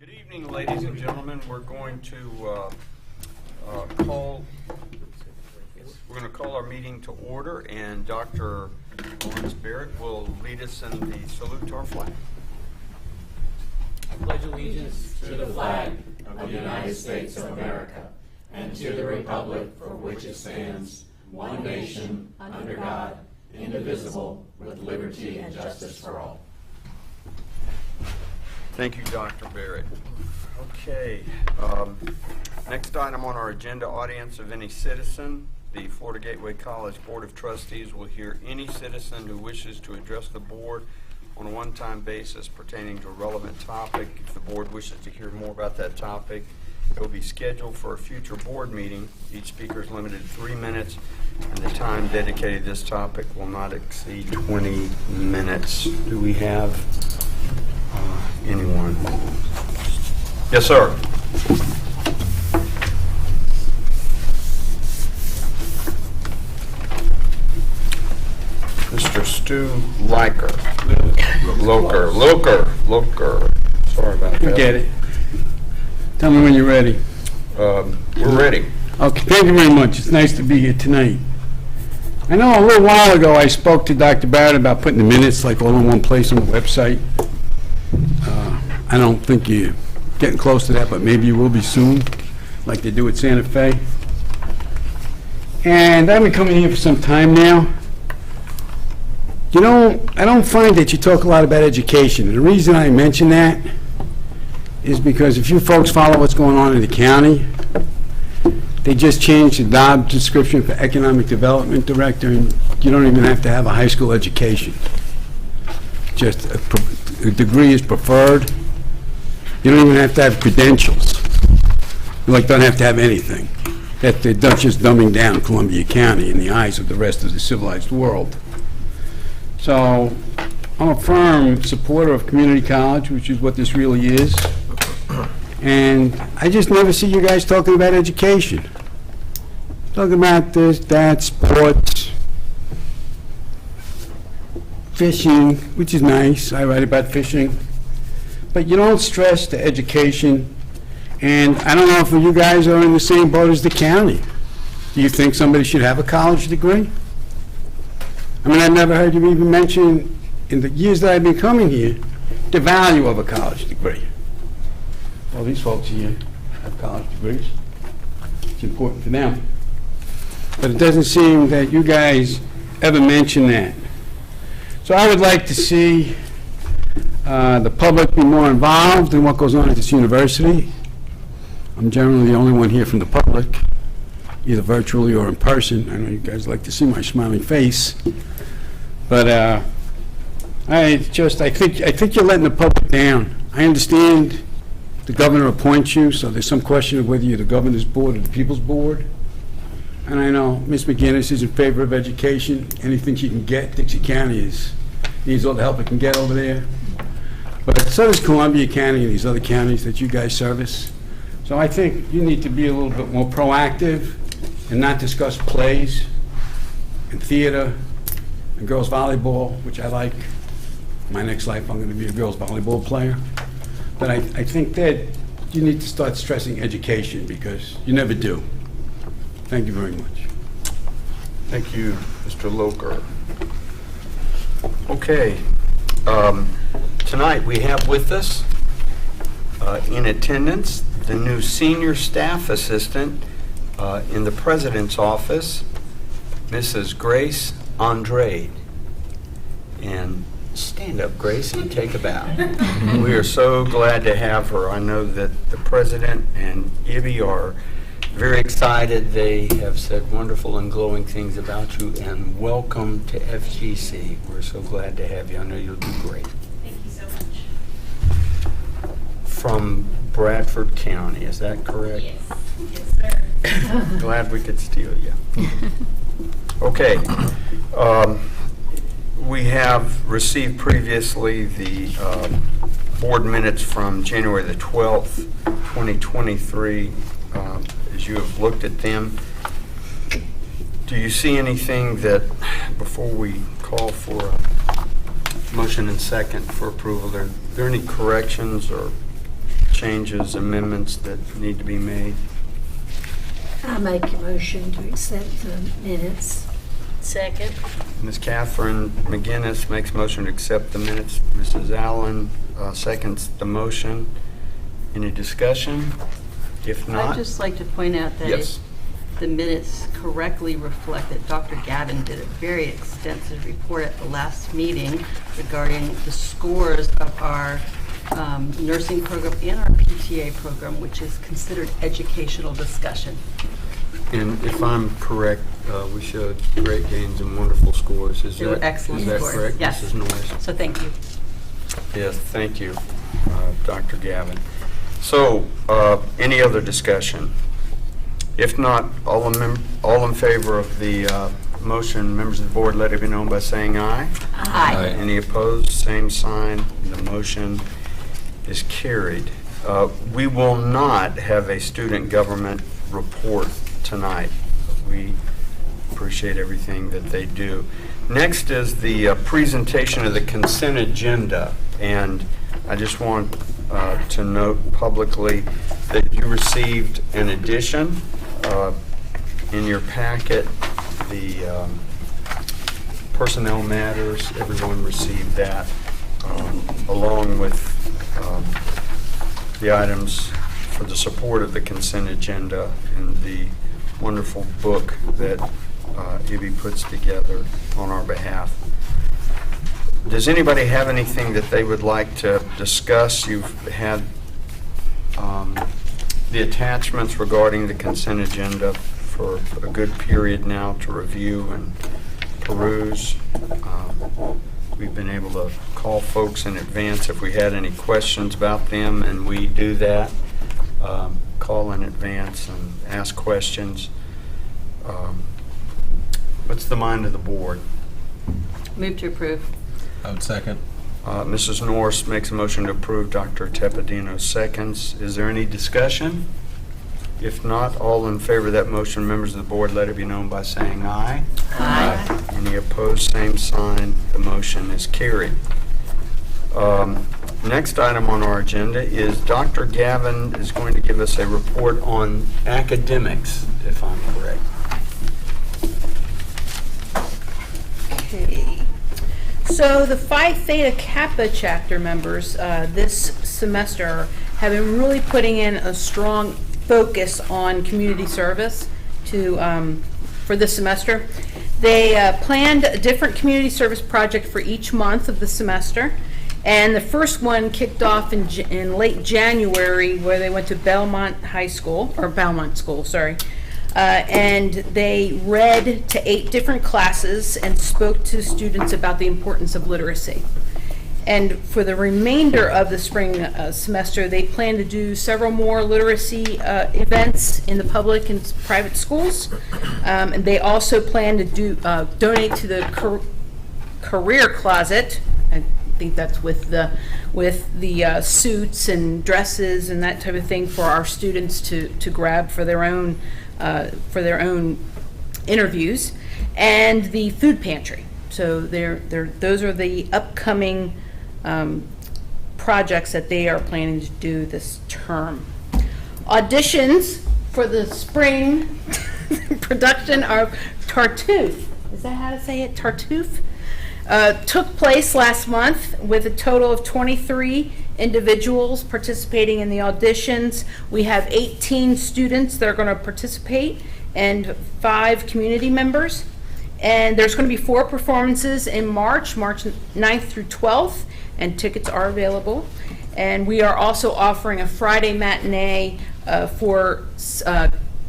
Good evening, ladies and gentlemen. We're going to call our meeting to order, and Dr. Lawrence Barrett will lead us in the salute to our flag. I pledge allegiance to the flag of the United States of America and to the republic for which it stands, one nation, under God, indivisible, with liberty and justice for all. Thank you, Dr. Barrett. Okay. Next item on our agenda, audience of any citizen. The Florida Gateway College Board of Trustees will hear any citizen who wishes to address the board on a one-time basis pertaining to a relevant topic. If the board wishes to hear more about that topic, it will be scheduled for a future board meeting. Each speaker is limited to 3 minutes, and the time dedicated to this topic will not exceed 20 minutes. Do we have anyone? Yes, sir. Mr. Stu Loker. Sorry about that. You get it. Tell me when you're ready. We're ready. Okay, thank you very much. It's nice to be here tonight. I know a little while ago I spoke to Dr. Barrett about putting the minutes like all in one place on the website. I don't think you're getting close to that, but maybe you will be soon, like they do at Santa Fe. And I've been coming here for some time now. You know, I don't find that you talk a lot about education. And the reason I mention that is because if you folks follow what's going on in the county, they just changed the job description for Economic Development Director, and you don't even have to have a high school education. Just a degree is preferred. You don't even have to have credentials. You don't have to have anything. That they're just dumbing down Columbia County in the eyes of the rest of the civilized world. So I'm a firm supporter of community college, which is what this really is. And I just never see you guys talking about education. Talking about this, that, sports, fishing, which is nice. I write about fishing. But you don't stress the education. And I don't know if you guys are in the same boat as the county. Do you think somebody should have a college degree? I mean, I've never heard you even mention, in the years that I've been coming here, the value of a college degree. Well, these folks here have college degrees. It's important for them. But it doesn't seem that you guys ever mention that. So I would like to see the public be more involved in what goes on at this university. I'm generally the only one here from the public, either virtually or in person. I know you guys like to see my smiling face. But I think you're letting the public down. I understand the governor appoints you, so there's some question of whether you're the governor's board or the people's board. And I know Ms. McGinnis is in favor of education. Anything she can get, Dixie County needs all the help it can get over there. But so does Columbia County and these other counties that you guys service. So I think you need to be a little bit more proactive and not discuss plays and theater and girls volleyball, which I like. My next life, I'm going to be a girls volleyball player. But I think that you need to start stressing education, because you never do. Thank you very much. Thank you, Mr. Loker. Okay. Tonight we have with us in attendance the new senior staff assistant in the president's office, Mrs. Grace Andrade. And stand up, Grace, and take a bow. We are so glad to have her. I know that the president and Ibby are very excited. They have said wonderful and glowing things about you, and welcome to FGC. We're so glad to have you. I know you'll do great. Thank you so much. From Bradford County, is that correct? Yes, sir. Glad we could steal you. Okay. We have received previously the board minutes from January the 12th, 2023. As you have looked at them, do you see anything that, before we call for a motion and second for approval, are there any corrections or changes, amendments that need to be made? I make a motion to accept the minutes. Second. Ms. Catherine McGinnis makes a motion to accept the minutes. Mrs. Allen seconds the motion. Any discussion? If not, I'd just like to point out that yes. the minutes correctly reflect that Dr. Gavin did a very extensive report at the last meeting regarding the scores of our nursing program and our PTA program, which is considered educational discussion. And if I'm correct, we showed great gains and wonderful scores. Is They were that, excellent is that scores. correct, Yes. Mrs. Norris? So thank you. Yes, thank you, Dr. Gavin. So, any other discussion? If not, all in favor of the motion, members of the board, let it be known by saying aye. Aye. Any opposed, same sign. The motion is carried. We will not have a student government report tonight. We appreciate everything that they do. Next is the presentation of the consent agenda, and I just want to note publicly that you received an addition in your packet, the personnel matters. Everyone received that, along with the items for the support of the consent agenda and the wonderful book that Ibby puts together on our behalf. Does anybody have anything that they would like to discuss? You've had the attachments regarding the consent agenda for a good period now to review and peruse. We've been able to call folks in advance if we had any questions about them, and we do that. Call in advance and ask questions. What's the mind of the board? Move to approve. I would second. Mrs. Norris makes a motion to approve. Dr. Teppadino seconds. Is there any discussion? If not, all in favor of that motion, members of the board, let it be known by saying aye. Aye. Any opposed, same sign. The motion is carried. Next item on our agenda is Dr. Gavin is going to give us a report on academics, if I'm correct. Okay. So the Phi Theta Kappa chapter members this semester have been really putting in a strong focus on community service for this semester. They planned a different community service project for each month of the semester. And the first one kicked off in late January, where they went to Belmont School, sorry. And they read to 8 different classes and spoke to students about the importance of literacy. And for the remainder of the spring semester, they plan to do several more literacy events in the public and private schools. And they also plan to donate to the Career Closet. I think that's with the suits and dresses and that type of thing for our students to grab for their own interviews, and the food pantry. So those are the upcoming projects that they are planning to do this term. Auditions for the spring production of Tartuffe. Is that how to say it? Tartuffe? Took place last month with a total of 23 individuals participating in the auditions. We have 18 students that are going to participate and 5 community members. And there's going to be 4 performances in March 9th through 12th, and tickets are available. And we are also offering a Friday matinee for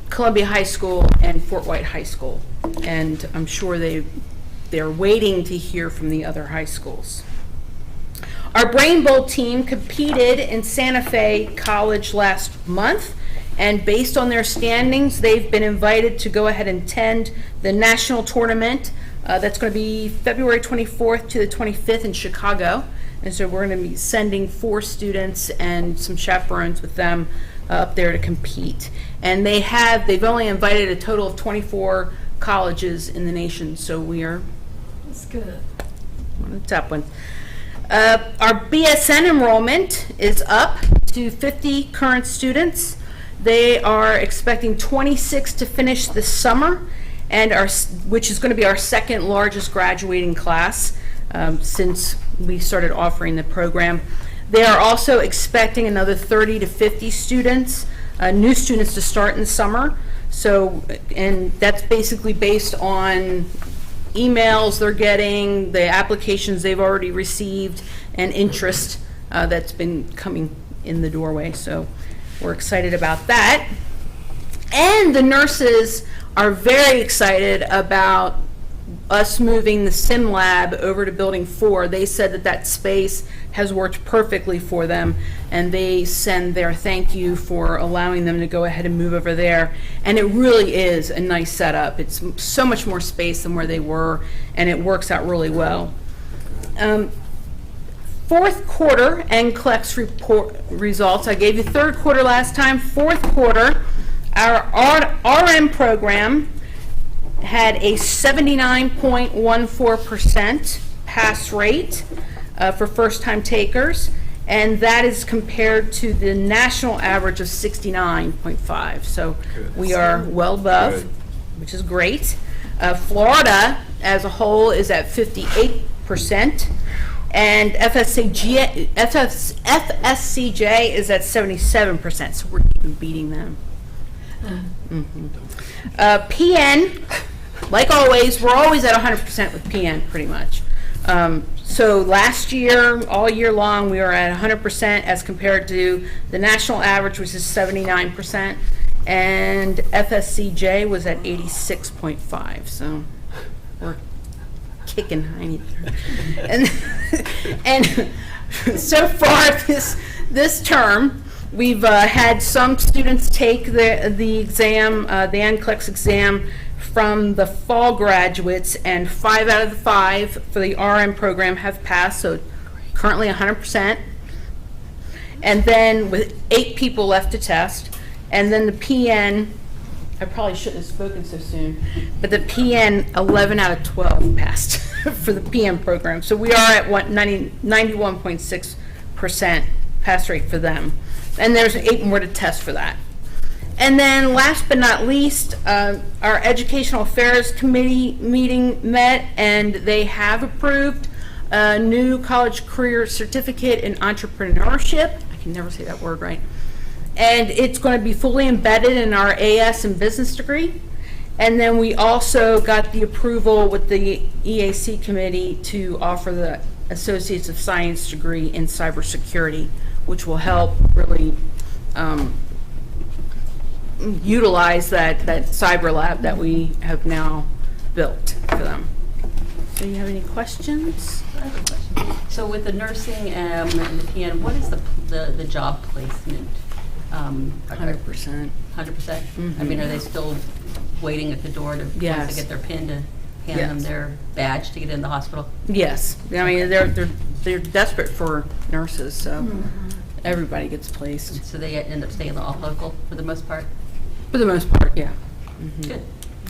Columbia High School and Fort White High School. And I'm sure they're waiting to hear from the other high schools. Our Brain Bowl team competed in Santa Fe College last month, and based on their standings, they've been invited to go ahead and attend the national tournament. That's going to be February 24th to the 25th in Chicago. And so we're going to be sending 4 students and some chaperones with them up there to compete. And they've only invited a total of 24 colleges in the nation, so we are That's good. one of the top ones. Our BSN enrollment is up to 50 current students. They are expecting 26 to finish this summer, and which is going to be our second largest graduating class since we started offering the program. They are also expecting another 30 to 50 students, new students to start in the summer. So, and that's basically based on emails they're getting, the applications they've already received, and interest that's been coming in the doorway. So we're excited about that. And the nurses are very excited about us moving the sim lab over to building 4. They said that that space has worked perfectly for them, and they send their thank you for allowing them to go ahead and move over there. And it really is a nice setup. It's so much more space than where they were, and it works out really well. Fourth quarter NCLEX report results. I gave you third quarter last time. Fourth quarter, our RN program had a 79.14% pass rate for first-time takers, and that is compared to the national average of 69.5. So we are well above, which is great. Florida as a whole is at 58%, and FSCJ is at 77%, so we're even beating them. PN, like always, we're always at 100% with PN pretty much. So last year, all year long, we were at 100% as compared to the national average, which is 79%, and FSCJ was at 86.5. So we're kicking hiney there. And so far this term, we've had some students take the exam, the NCLEX exam, from the fall graduates, and 5 out of the 5 for the RN program have passed, so currently 100%. And then with 8 people left to test, and then the PN, I probably shouldn't have spoken so soon, but the PN, 11 out of 12 passed for the PN program. So we are at 91.6% pass rate for them. And there's 8 more to test for that. And then last but not least, our Educational Affairs Committee meeting met, and they have approved a new college career certificate in entrepreneurship. I can never say that word right. And it's going to be fully embedded in our AS and business degree. And then we also got the approval with the EAC committee to offer the Associates of Science degree in cybersecurity, which will help really utilize that cyber lab that we have now built for them. Do you have any questions? I have a question. So with the nursing and the PN, what is the job placement? 100%. 100%? I mean, are they still waiting at the door to once Yes. they get their pin to hand them Yes. their badge to get in the hospital? Yes. I mean, they're desperate for nurses, so everybody gets placed. So they end up staying all local for the most part? For the most part, yeah. Good.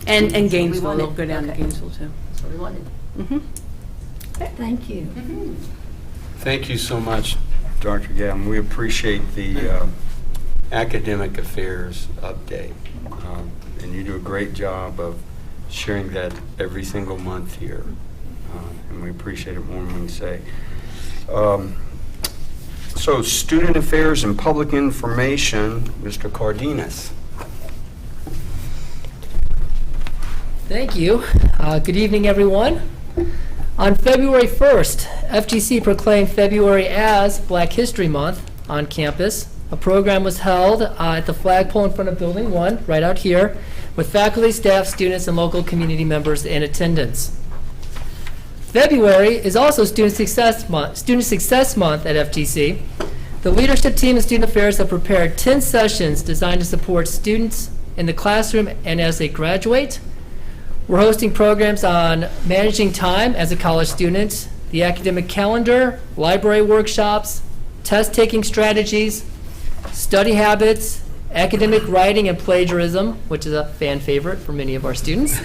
And That's what we Gainesville, they'll wanted. go down to Okay. Gainesville too. That's what we wanted. Thank you. Thank you so much, Dr. Gavin. We appreciate the academic affairs update. And you do a great job of sharing that every single month here. And we appreciate it more than we can say. So Student Affairs and Public Information, Mr. Cardenas. Thank you. Good evening, everyone. On February 1st, FGC proclaimed February as Black History Month on campus. A program was held at the flagpole in front of Building 1, right out here, with faculty, staff, students, and local community members in attendance. February is also Student Success Month at FGC. The leadership team and Student Affairs have prepared 10 sessions designed to support students in the classroom and as they graduate. We're hosting programs on managing time as a college student, the academic calendar, library workshops, test-taking strategies, study habits, academic writing and plagiarism, which is a fan favorite for many of our students,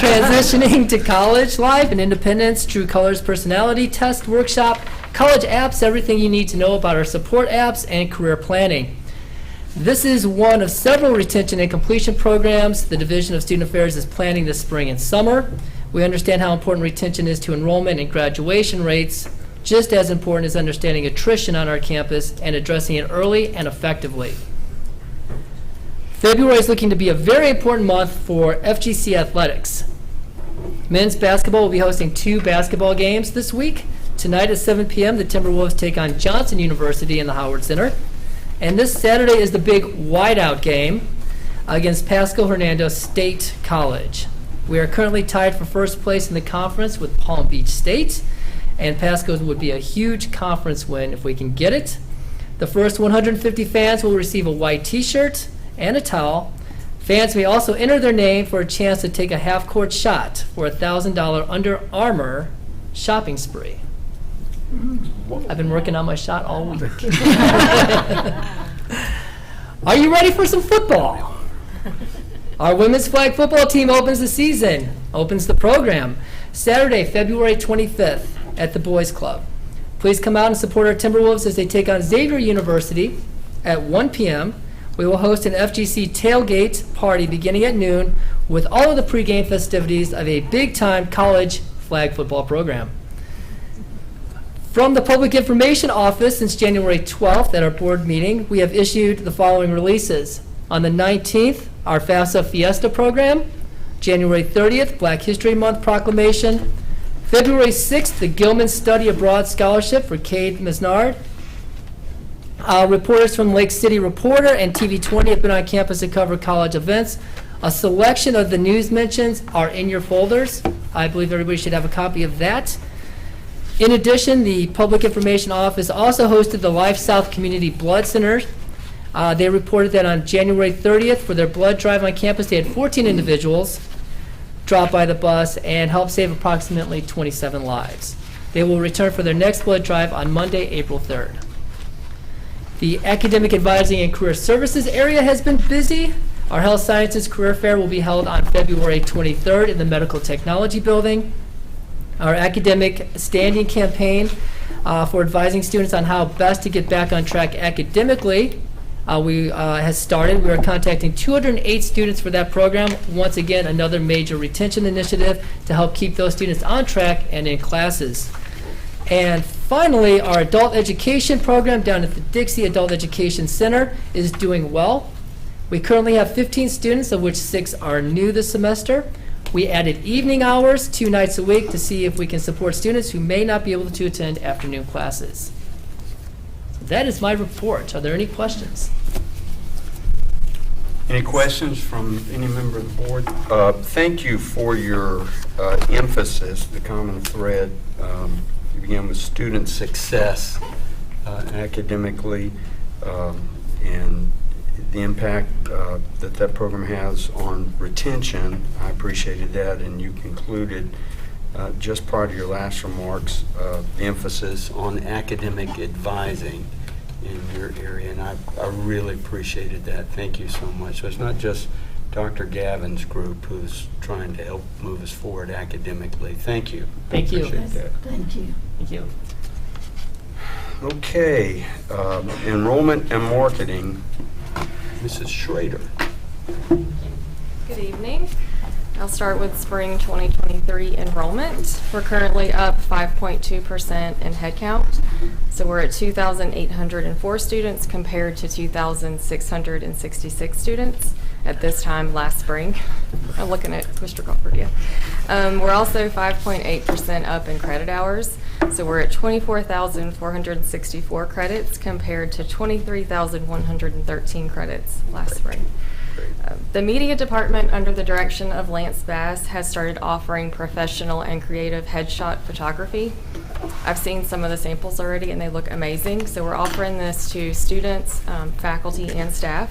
transitioning to college life and independence, True Colors personality test workshop, College apps, everything you need to know about our support apps and career planning. This is one of several retention and completion programs the Division of Student Affairs is planning this spring and summer. We understand how important retention is to enrollment and graduation rates, just as important as understanding attrition on our campus and addressing it early and effectively. February is looking to be a very important month for FGC athletics. Men's basketball will be hosting 2 basketball games this week. Tonight at 7 p.m., the Timberwolves take on Johnson University in the Howard Center. And this Saturday is the big whiteout game against Pasco Hernando State College. We are currently tied for first place in the conference with Palm Beach State, and Pasco would be a huge conference win if we can get it. The first 150 fans will receive a white t-shirt and a towel. Fans may also enter their name for a chance to take a half-court shot for a $1,000 Under Armour shopping spree. I've been working on my shot all week. Are you ready for some football? Our women's flag football team opens the program, Saturday, February 25th at the Boys Club. Please come out and support our Timberwolves as they take on Xavier University at 1 p.m. We will host an FGC tailgate party beginning at noon with all of the pregame festivities of a big-time college flag football program. From the Public Information Office since January 12th at our board meeting, we have issued the following releases. On the 19th, our FAFSA Fiesta program. January 30th, Black History Month proclamation. February 6th, the Gilman Study Abroad Scholarship for Cade Misnard. Reporters from Lake City Reporter and TV 20 have been on campus to cover college events. A selection of the news mentions are in your folders. I believe everybody should have a copy of that. In addition, the Public Information Office also hosted the Life South Community Blood Center. They reported that on January 30th, for their blood drive on campus, they had 14 individuals drop by the bus and help save approximately 27 lives. They will return for their next blood drive on Monday, April 3rd. The Academic Advising and Career Services area has been busy. Our Health Sciences Career Fair will be held on February 23rd in the Medical Technology Building. Our academic standing campaign for advising students on how best to get back on track academically has started. We are contacting 208 students for that program. Once again, another major retention initiative to help keep those students on track and in classes. And finally, our adult education program down at the Dixie Adult Education Center is doing well. We currently have 15 students, of which 6 are new this semester. We added evening hours 2 nights a week to see if we can support students who may not be able to attend afternoon classes. That is my report. Are there any questions? Any questions from any member of the board? Thank you for your emphasis, the common thread. You began with student success academically and the impact that program has on retention. I appreciated that, and you concluded just prior to your last remarks the emphasis on academic advising in your area, and I really appreciated that. Thank you so much. So it's not just Dr. Gavin's group who's trying to help move us forward academically. Thank you. Thank you. Appreciate that. Thank you. Thank you. Okay, enrollment and marketing. Mrs. Schrader. Good evening. I'll start with spring 2023 enrollment. We're currently up 5.2% in headcount. So we're at 2,804 students compared to 2,666 students at this time last spring. I'm looking at Mr. Crawford, yeah. We're also 5.8% up in credit hours. So we're at 24,464 credits compared to 23,113 credits last spring. The media department, under the direction of Lance Bass, has started offering professional and creative headshot photography. I've seen some of the samples already and they look amazing. So we're offering this to students, faculty, and staff.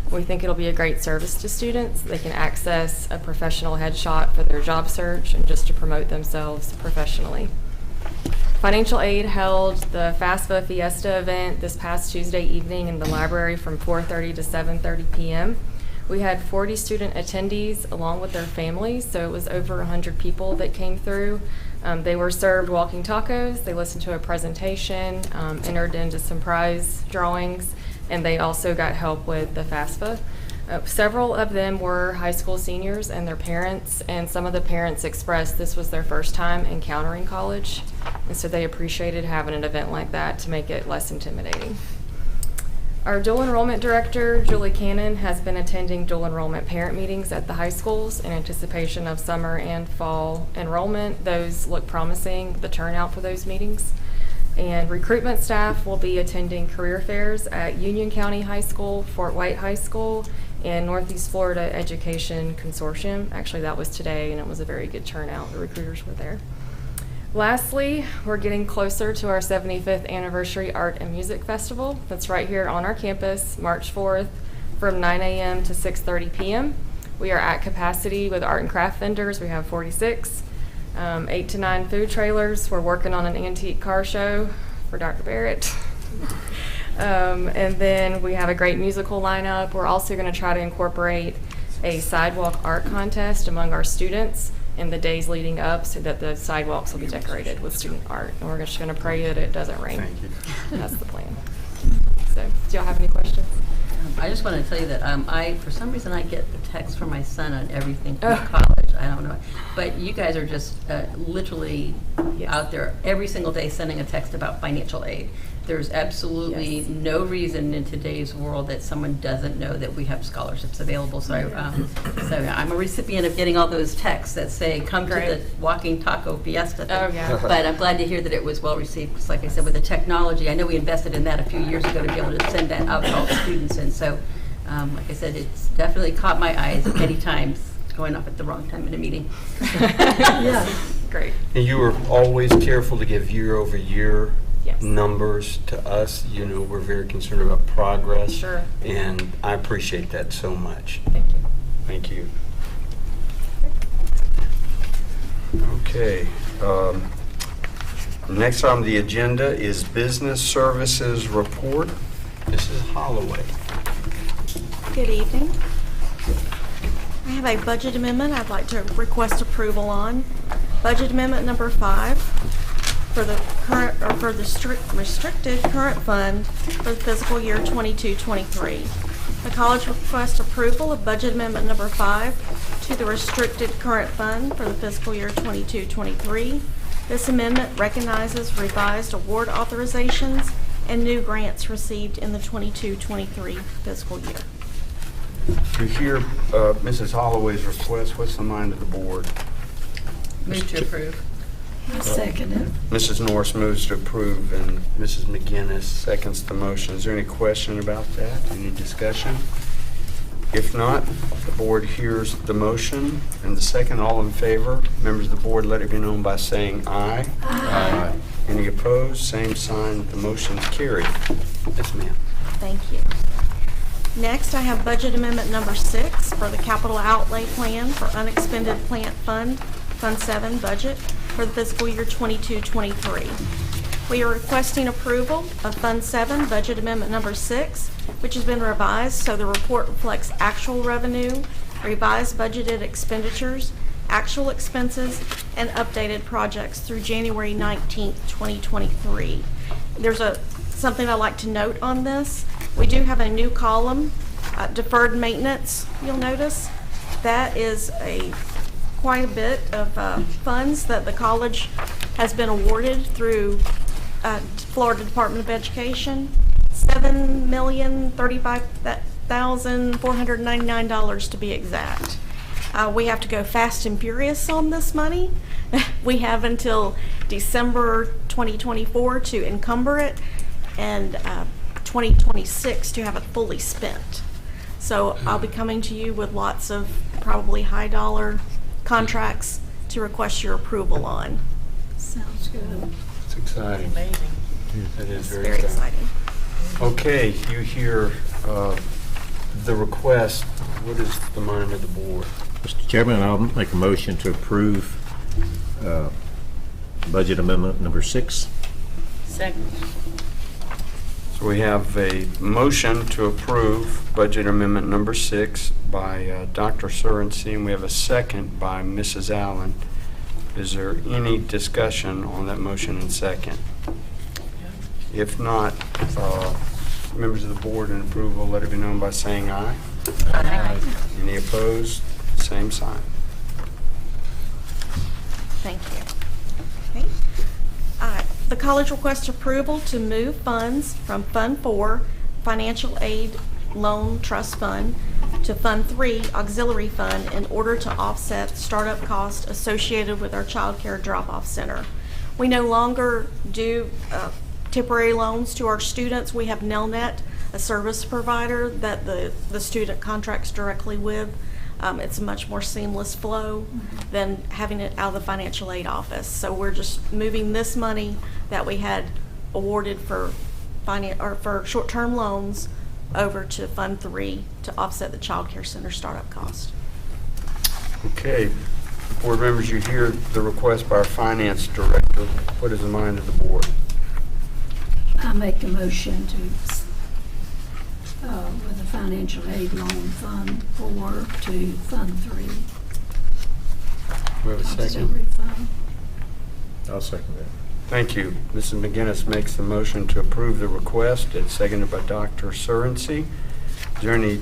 We think it'll be a great service to students. They can access a professional headshot for their job search and just to promote themselves professionally. Financial Aid held the FAFSA Fiesta event this past Tuesday evening in the library from 4:30 to 7:30 p.m. We had 40 student attendees along with their families, so it was over 100 people that came through. They were served walking tacos, they listened to a presentation, entered into some prize drawings, and they also got help with the FAFSA. Several of them were high school seniors and their parents, and some of the parents expressed this was their first time encountering college, and so they appreciated having an event like that to make it less intimidating. Our dual enrollment director, Julie Cannon, has been attending dual enrollment parent meetings at the high schools in anticipation of summer and fall enrollment. Those look promising, the turnout for those meetings. And recruitment staff will be attending career fairs at Union County High School, Fort White High School, and Northeast Florida Education Consortium. Actually, that was today, and it was a very good turnout. The recruiters were there. Lastly, we're getting closer to our 75th anniversary Art and Music Festival. That's right here on our campus, March 4th, from 9 a.m. to 6:30 p.m. We are at capacity with art and craft vendors. We have 46, 8 to 9 food trailers. We're working on an antique car show for Dr. Barrett. And then we have a great musical lineup. We're also going to try to incorporate a sidewalk art contest among our students in the days leading up so that the sidewalks will be decorated with student art. And we're just going to pray that it doesn't rain. Thank you. That's the plan. So, do y'all have any questions? I just want to tell you that for some reason, I get a text from my son on everything from college. I don't know. But you guys are just literally out there every single day sending a text about financial aid. There's absolutely no reason in today's world that someone doesn't know that we have scholarships available. So, I'm a recipient of getting all those texts that say, come to the Walking Taco Fiesta thing. Oh, yeah. But I'm glad to hear that it was well received, because like I said, with the technology, I know we invested in that a few years ago to be able to send that out to all the students. And so, like I said, it's definitely caught my eyes many times, going off at the wrong time in a meeting. Yeah. Great. And you were always careful to give year-over-year Yes. numbers to us. You know, we're very concerned about progress. Sure. And I appreciate that so much. Thank you. Thank you. Okay. Next on the agenda is Business Services Report. Mrs. Holloway. Good evening. I have a budget amendment I'd like to request approval on. Budget amendment number 5 for the restricted current fund for the fiscal year 22-23. The college requests approval of budget amendment number 5 to the restricted current fund for the fiscal year 22-23. This amendment recognizes revised award authorizations and new grants received in the 22-23 fiscal year. To hear Mrs. Holloway's request, what's the mind of the board? Move to approve. I second it. Mrs. Norris moves to approve, and Mrs. McGinnis seconds the motion. Is there any question about that? Any discussion? If not, the board hears the motion and the second. All in favor, members of the board, let it be known by saying aye. Aye. Any opposed? Same sign. The motion's carried. Yes, ma'am. Thank you. Next, I have budget amendment number 6 for the capital outlay plan for unexpended plant fund, Fund 7 budget for the fiscal year 22-23. We are requesting approval of Fund 7 budget amendment number 6, which has been revised so the report reflects actual revenue, revised budgeted expenditures, actual expenses, and updated projects through January 19th, 2023. There's something I'd like to note on this. We do have a new column, deferred maintenance, you'll notice. That is quite a bit of funds that the college has been awarded through Florida Department of Education. $7,035,499 to be exact. We have to go fast and furious on this money. We have until December 2024 to encumber it, and 2026 to have it fully spent. So I'll be coming to you with lots of probably high dollar contracts to request your approval on. Sounds good. It's exciting. Amazing. That is It's very very exciting. Okay, you hear the request. What is the mind of the board? Mr. Chairman, I'll make a motion to approve budget amendment number 6. Second. So we have a motion to approve budget amendment number 6 by Dr. Sorensen. We have a second by Mrs. Allen. Is there any discussion on that motion and second? If not, members of the board in approval, let it be known by saying aye. Aye. Any opposed? Same sign. Thank you. Okay. The college requests approval to move funds from Fund 4, Financial Aid Loan Trust Fund, to Fund 3, Auxiliary Fund, in order to offset startup costs associated with our child care drop-off center. We no longer do temporary loans to our students. We have Nelnet, a service provider that the student contracts directly with. It's a much more seamless flow than having it out of the financial aid office. So we're just moving this money that we had awarded for short-term loans over to Fund 3 to offset the child care center startup cost. Okay, board members, you hear the request by our finance director. What is the mind of the board? I make a motion to, with the financial aid loan Fund 4 to Fund 3. We have a second. Auxiliary Fund. I'll second that. Thank you. Mrs. McGinnis makes the motion to approve the request. It's seconded by Dr. Surrency. Is there any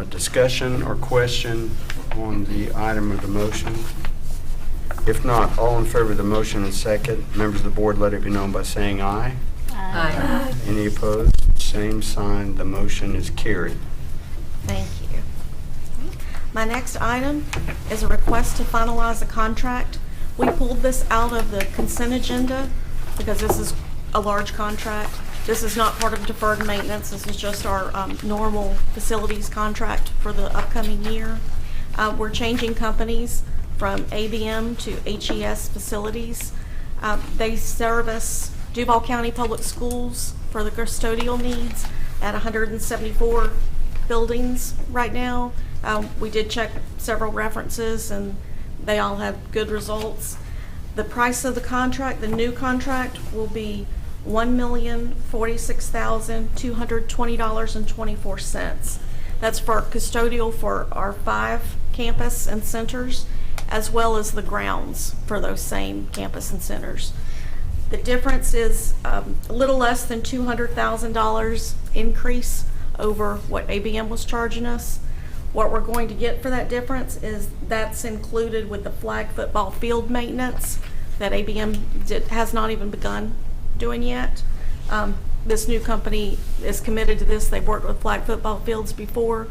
discussion or question on the item of the motion? If not, all in favor of the motion and second, members of the board, let it be known by saying aye. Aye. Any opposed? Same sign. The motion is carried. Thank you. My next item is a request to finalize a contract. We pulled this out of the consent agenda because this is a large contract. This is not part of deferred maintenance. This is just our normal facilities contract for the upcoming year. We're changing companies from ABM to HES Facilities. They service Duval County Public Schools for the custodial needs at 174 buildings right now. We did check several references and they all have good results. The price of the contract, the new contract, will be $1,046,220.24. That's for custodial for our 5 campus and centers, as well as the grounds for those same campus and centers. The difference is a little less than $200,000 increase over what ABM was charging us. What we're going to get for that difference is that's included with the flag football field maintenance that ABM has not even begun doing yet. This new company is committed to this. They've worked with flag football fields before,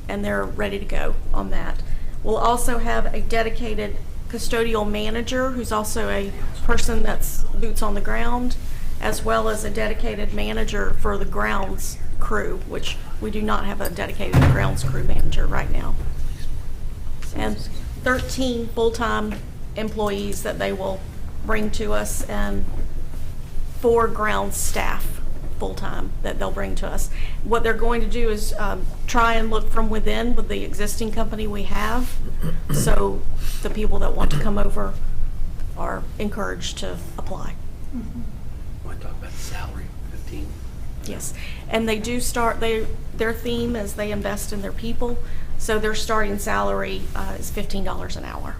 and they're ready to go on that. We'll also have a dedicated custodial manager who's also a person that's boots on the ground, as well as a dedicated manager for the grounds crew, which we do not have a dedicated grounds crew manager right now. And 13 full-time employees that they will bring to us, and 4 grounds staff full-time that they'll bring to us. What they're going to do is try and look from within with the existing company we have, so the people that want to come over are encouraged to apply. Want to talk about the salary, 15? Yes, and they do start, their theme is they invest in their people, so their starting salary is $15 an hour.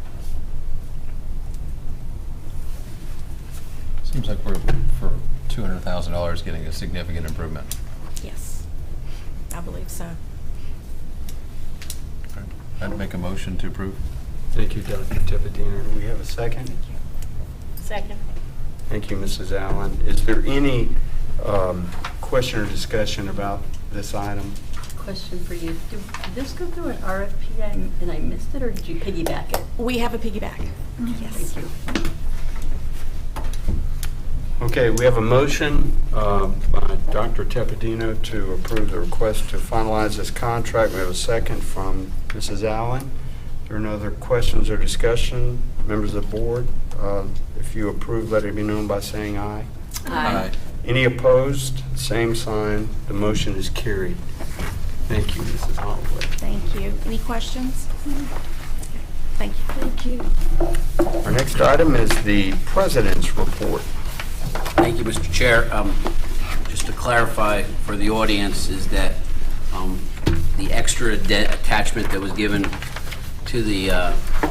Seems like we're, for $200,000, getting a significant improvement. Yes, I believe so. I'd make a motion to approve. Thank you, Dr. Tippetino. Do we have a second? Second. Thank you, Mrs. Allen. Is there any question or discussion about this item? Question for you. Did this go through an RFP and I missed it, or did you piggyback it? We have a piggyback. Yes. Thank you. Okay, we have a motion by Dr. Tepedino to approve the request to finalize this contract. We have a second from Mrs. Allen. If there are no other questions or discussion, members of the board, if you approve, let it be known by saying aye. Aye. Any opposed? Same sign. The motion is carried. Thank you, Mrs. Holloway. Thank you. Any questions? Thank you. Thank you. Our next item is the President's Report. Thank you, Mr. Chair. Just to clarify for the audience is that the extra attachment that was given to the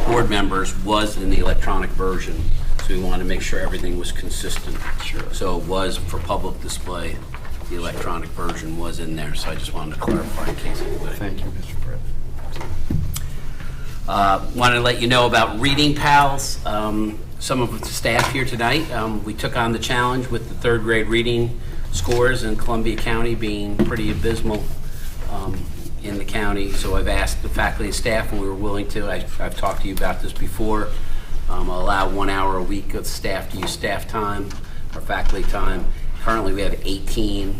board members was in the electronic version. So we wanted to make sure everything was consistent. Sure. So it was for public display, the electronic version was in there. So I just wanted to clarify in case anybody. Thank you, Mr. President. Wanted to let you know about Reading Pals. Some of the staff here tonight, we took on the challenge with the third grade reading scores in Columbia County being pretty abysmal in the county. So I've asked the faculty and staff, and we were willing to, I've talked to you about this before, allow 1 hour a week of staff to use staff time or faculty time. Currently we have 18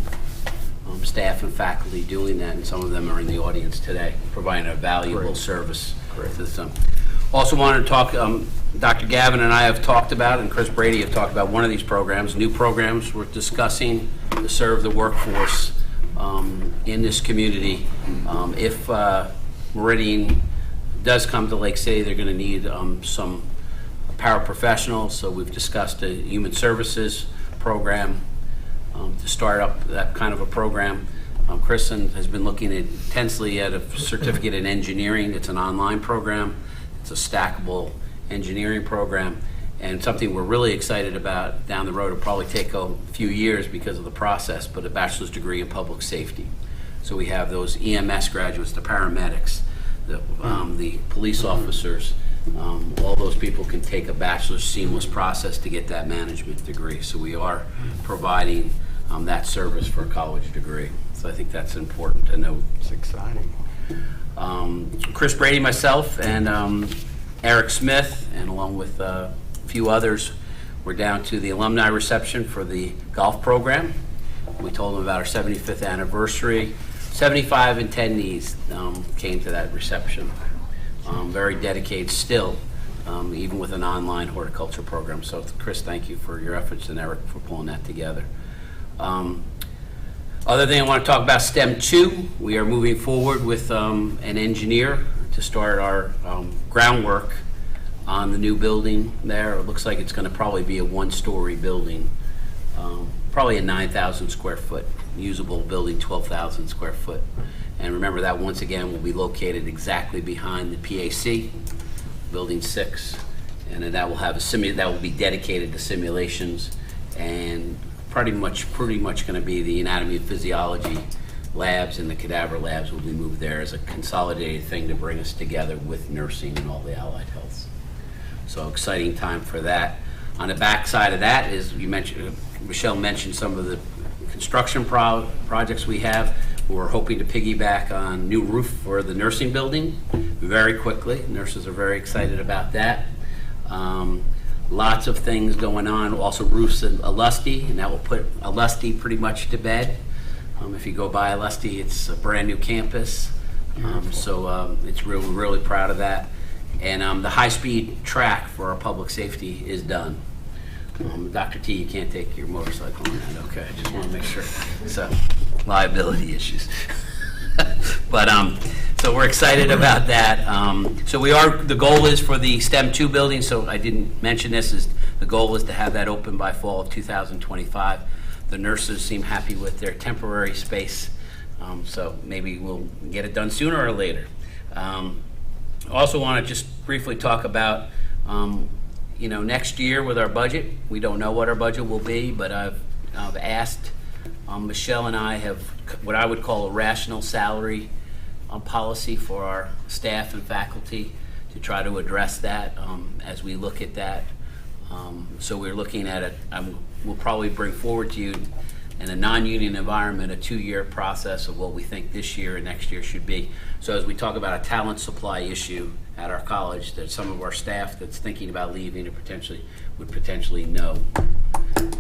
staff and faculty doing that, and some of them are in the audience today, providing a valuable Great. service Great. to them. Also wanted to talk, Dr. Gavin and I have talked about, and Chris Brady have talked about one of these programs, new programs we're discussing to serve the workforce in this community. If Meridian does come to Lake City, they're going to need some paraprofessionals, so we've discussed a human services program to start up that kind of a program. Kristen has been looking intensely at a certificate in engineering. It's an online program. It's a stackable engineering program, and something we're really excited about down the road. It'll probably take a few years because of the process, but a bachelor's degree in public safety. So we have those EMS graduates, the paramedics, the police officers, all those people can take a bachelor's seamless process to get that management degree. So we are providing that service for a college degree. So I think that's important to note. It's exciting. Chris Brady, myself, and Eric Smith, and along with a few others, we're down to the alumni reception for the golf program. We told them about our 75th anniversary. 75 attendees came to that reception. Very dedicated still, even with an online horticulture program. So Chris, thank you for your efforts, and Eric for pulling that together. Other thing I want to talk about, STEM 2. We are moving forward with an engineer to start our groundwork on the new building there. It looks like it's going to probably be a one-story building, probably a 9,000 square foot, usable building, 12,000 square foot. And remember that once again will be located exactly behind the PAC, Building 6, and then that will have that will be dedicated to simulations, and pretty much going to be the anatomy and physiology labs and the cadaver labs will be moved there as a consolidated thing to bring us together with nursing and all the allied healths. So exciting time for that. On the back side of that is, you mentioned, Michelle mentioned some of the construction projects we have. We're hoping to piggyback on new roof for the nursing building very quickly. Nurses are very excited about that. Lots of things going on. Also roofs in Alusty, and that will put Alusty pretty much to bed. If you go by Alusty, it's a brand new campus. It's we're really proud of that. And the high-speed track for our public safety is done. Dr. T, you can't take your motorcycle on that. Okay, I just want to make sure. So, liability issues. But so we're excited about that. So the goal is for the STEM 2 building, so I didn't mention this, is the goal is to have that open by fall of 2025. The nurses seem happy with their temporary space, so maybe we'll get it done sooner or later. Also want to just briefly talk about next year with our budget. We don't know what our budget will be, but I've asked, Michelle and I have what I would call a rational salary policy for our staff and faculty to try to address that as we look at that. So we're looking at it, we'll probably bring forward to you in a non-union environment a 2-year process of what we think this year and next year should be. So as we talk about a talent supply issue at our college, that some of our staff that's thinking about leaving or would potentially know,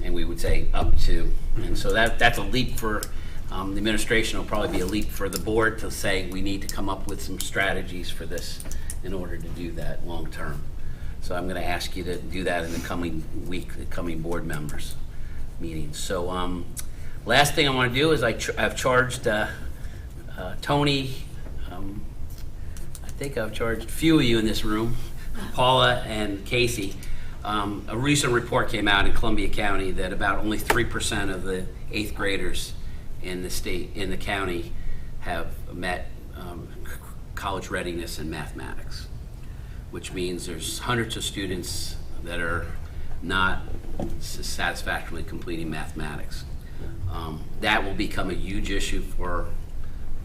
and we would say up to. And so that's a leap for the administration. Will probably be a leap for the board to say we need to come up with some strategies for this in order to do that long term. So I'm going to ask you to do that in the coming week, the coming board members meetings. So last thing I want to do is I've charged Tony. I think I've charged a few of you in this room, Paula and Casey. A recent report came out in Columbia County that about only 3% of the 8th graders in the county have met college readiness in mathematics, which means there's hundreds of students that are not satisfactorily completing mathematics. That will become a huge issue for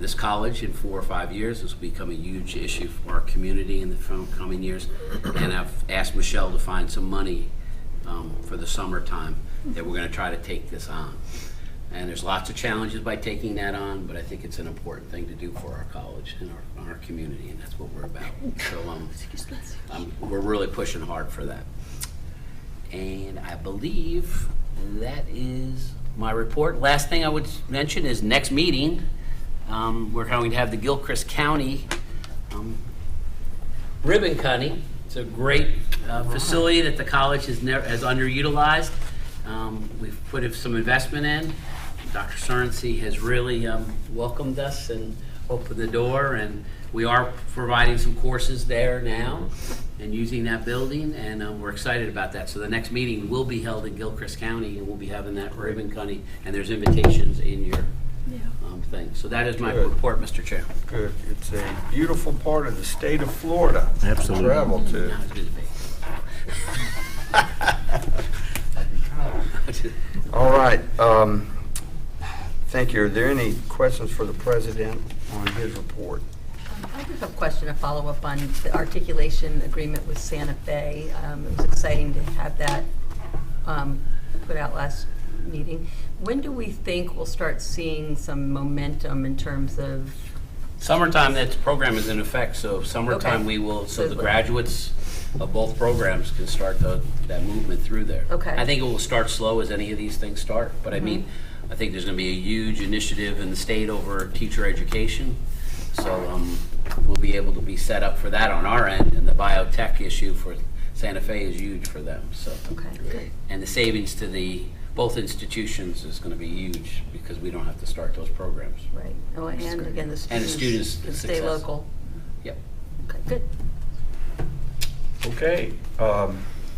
this college in 4 or 5 years. This will become a huge issue for our community in the coming years. And I've asked Michelle to find some money for the summertime that we're going to try to take this on. And there's lots of challenges by taking that on, but I think it's an important thing to do for our college and our community, and that's what we're about. So we're really pushing hard for that. And I believe that is my report. Last thing I would mention is next meeting, we're going to have the Gilchrist County ribbon cutting. It's a great facility that the college has underutilized. We've put some investment in. Dr. Sorensen has really welcomed us and opened the door, and we are providing some courses there now and using that building, and we're excited about that. So the next meeting will be held in Gilchrist County, and we'll be having that ribbon cutting, and there's invitations in your thing. So that is my report, Mr. Chair. Good. It's a beautiful part of the state of Florida. Absolutely. To travel to. Now it's good to be. All right. Thank you. Are there any questions for the president on his report? I just have a question, a follow-up on the articulation agreement with Santa Fe. It was exciting to have that put out last meeting. When do we think we'll start seeing some momentum in terms of? Summertime, that program is in effect, so summertime Okay. we will, so the graduates of both programs can start that movement through there. Okay. I think it will start slow as any of these things start, but I mean, I think there's going to be a huge initiative in the state over teacher education. So we'll be able to be set up for that on our end, and the biotech issue for Santa Fe is huge for them. So, Okay, good. and the savings to both institutions is going to be huge because we don't have to start those programs. Right. Oh, and again, the And the students students' can stay success. local. Yep. Okay, good. Okay.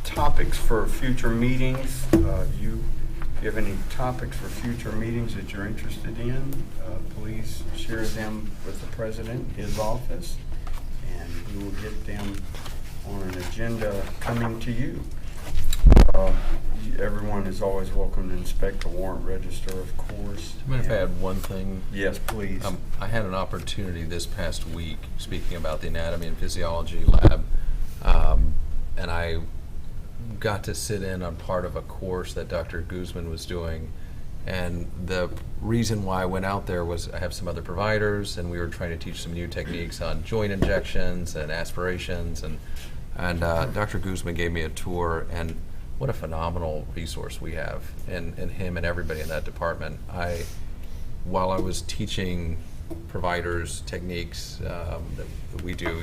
Topics for future meetings. If you have any topics for future meetings that you're interested in, please share them with the president, his office, and we will get them on an agenda coming to you. Everyone is always welcome to inspect the warrant register, of course. I'm going to add one thing. Yes, please. I had an opportunity this past week, speaking about the anatomy and physiology lab, and I got to sit in on part of a course that Dr. Guzman was doing. And the reason why I went out there was I have some other providers, and we were trying to teach some new techniques on joint injections and aspirations. And Dr. Guzman gave me a tour, and what a phenomenal resource we have in him and everybody in that department. While I was teaching providers techniques that we do,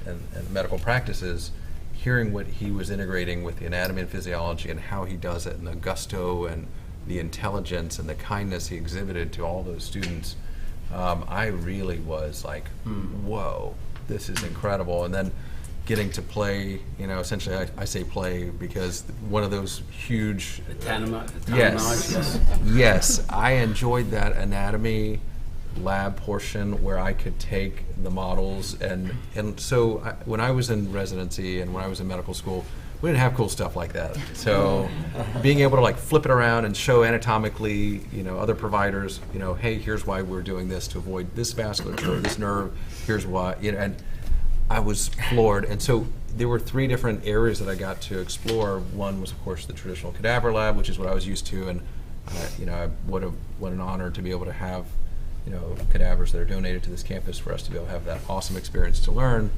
and medical practices, hearing what he was integrating with the anatomy and physiology and how he does it, and the gusto and the intelligence and the kindness he exhibited to all those students, I really was like, whoa, this is incredible. And then getting to play, essentially I say play because one of those huge... Yes, I enjoyed that anatomy lab portion where I could take the models and so when I was in residency and when I was in medical school, we didn't have cool stuff like that. So being able to flip it around and show anatomically, other providers, hey, here's why we're doing this to avoid this vasculature, this nerve, here's why, and I was floored. And so there were 3 different areas that I got to explore. One was, of course, the traditional cadaver lab, which is what I was used to, and what an honor to be able to have cadavers that are donated to this campus for us to be able to have that awesome experience to learn.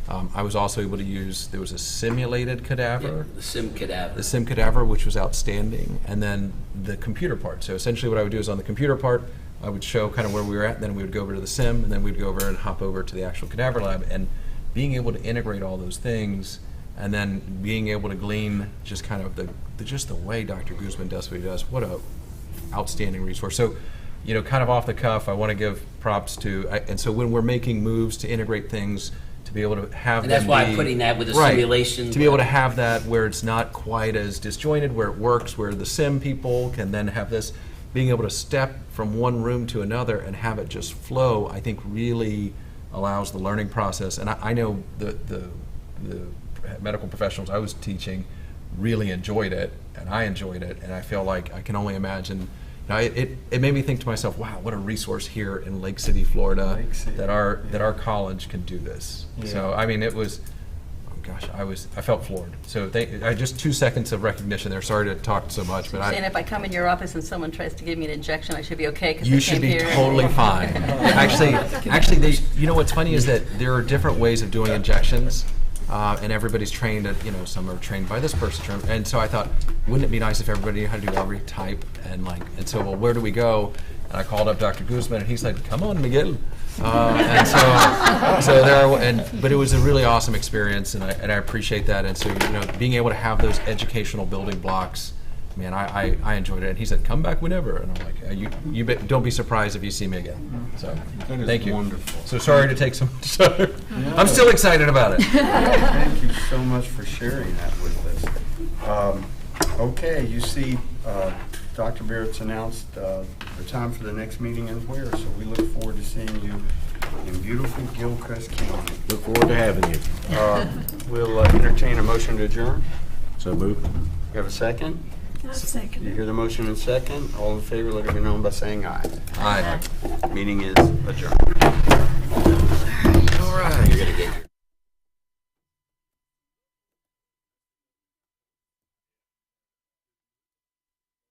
I was also able to use, there was a simulated cadaver. Yeah, the sim cadaver. The sim cadaver, which was outstanding. And then the computer part. So essentially what I would do is on the computer part, I would show kind of where we were at, and then we would go over to the sim, and then we'd go over and hop over to the actual cadaver lab. And being able to integrate all those things, and then being able to glean just kind of the way Dr. Guzman does what he does, what a outstanding resource. So, kind of off the cuff, I want to give props to, and so when we're making moves to integrate things, to be able to have And that's them why be, I'm putting that with the right, simulation. to be able to have that where it's not quite as disjointed, where it works, where the sim people can then have this, being able to step from one room to another and have it just flow, I think really allows the learning process. And I know the the medical professionals I was teaching really enjoyed it, and I enjoyed it, and I feel like I can only imagine. Now, it made me think to myself, wow, what a resource here in Lake City, Florida, Lake City, that our college can do this. Yeah. So I mean, it was, oh gosh, I felt floored. So just 2 seconds of recognition there. Sorry to talk so much, but Saying if I come in your office and someone tries to give me an injection, I should be okay because you should be totally fine. Actually, you know what's funny is that there are different ways of doing injections, and everybody's trained at, some are trained by this person, and so I thought, wouldn't it be nice if everybody knew how to do every type, and so, well, where do we go? And I called up Dr. Guzman, and he said, come on, Miguel. But it was a really awesome experience, and I appreciate that, and so, being able to have those educational building blocks, man, I enjoyed it. And he said, come back whenever. And I'm like, don't be surprised if you see me again. So, That is thank you. wonderful. So sorry to take so much time. I'm still excited about it. Thank you so much for sharing that with us. Okay, you see, Dr. Barrett's announced the time for the next meeting and where, so we look forward to seeing you in beautiful Gilchrist County. Look forward to having you. We'll entertain a motion to adjourn. So move. You have a second? I'll second You it. hear the motion in second? All in favor, let it be known by saying aye. Aye. Meeting is adjourned.